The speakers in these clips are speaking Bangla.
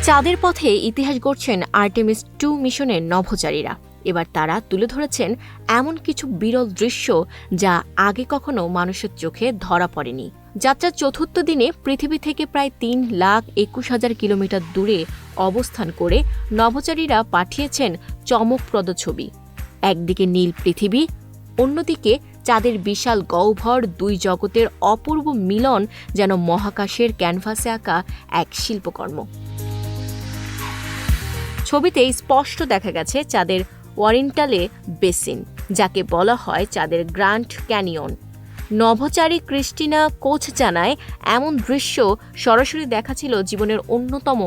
চাঁদের পথে ইতিহাস গড়ছেন আর্টেমিস 2 মিশনের নভোচারীরা। এবার তারা তুলে ধরেছেন এমন কিছু বিরল দৃশ্য যা আগে কখনো মানুষের চোখে ধরা পড়েনি। যাত্রার চতুর্থ দিনে পৃথিবী থেকে প্রায় 3,21,000 কিলোমিটার দূরে অবস্থান করে নভোচারীরা পাঠিয়েছেন চমকপ্রদ ছবি। একদিকে নীল পৃথিবী, অন্যদিকে চাঁদের বিশাল গহ্বর, দুই জগতের অপূর্ব মিলন যেন মহাকাশের ক্যানভাসে আঁকা এক শিল্পকর্ম। ছবিতে স্পষ্ট দেখা গেছে চাঁদের ওয়ারিন্টালে বেসিন, যাকে বলা হয় চাঁদের গ্র্যান্ড ক্যানিয়ন। নভোচারী ক্রিস্টিনা কোচ জানায়, এমন দৃশ্য সরাসরি দেখা ছিল জীবনের অন্যতম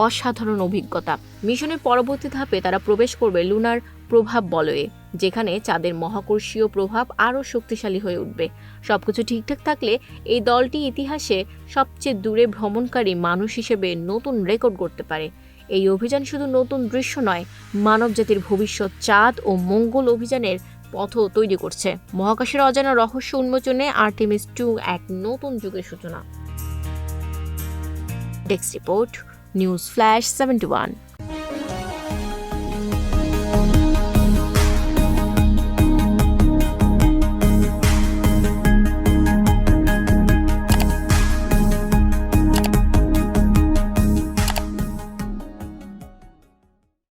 অসাধারণ অভিজ্ঞতা। মিশনের পরবর্তী ধাপে তারা প্রবেশ করবে লুনার প্রভাব বলয়ে, যেখানে চাঁদের মহাকর্ষীয় প্রভাব আরও শক্তিশালী হয়ে উঠবে। সবকিছু ঠিকঠাক থাকলে এই দলটি ইতিহাসে সবচেয়ে দূরে ভ্রমণকারী মানুষ হিসেবে নতুন রেকর্ড করতে পারে। এই অভিযান শুধু নতুন দৃশ্য নয়, মানবজাতির ভবিষ্যৎ চাঁদ ও মঙ্গল অভিযানের পথও তৈরি করছে। মহাকাশের অজানা রহস্য উন্মোচনে আর্টেমিস 2 এক নতুন যুগের সূচনা। Desk report, news flash 71।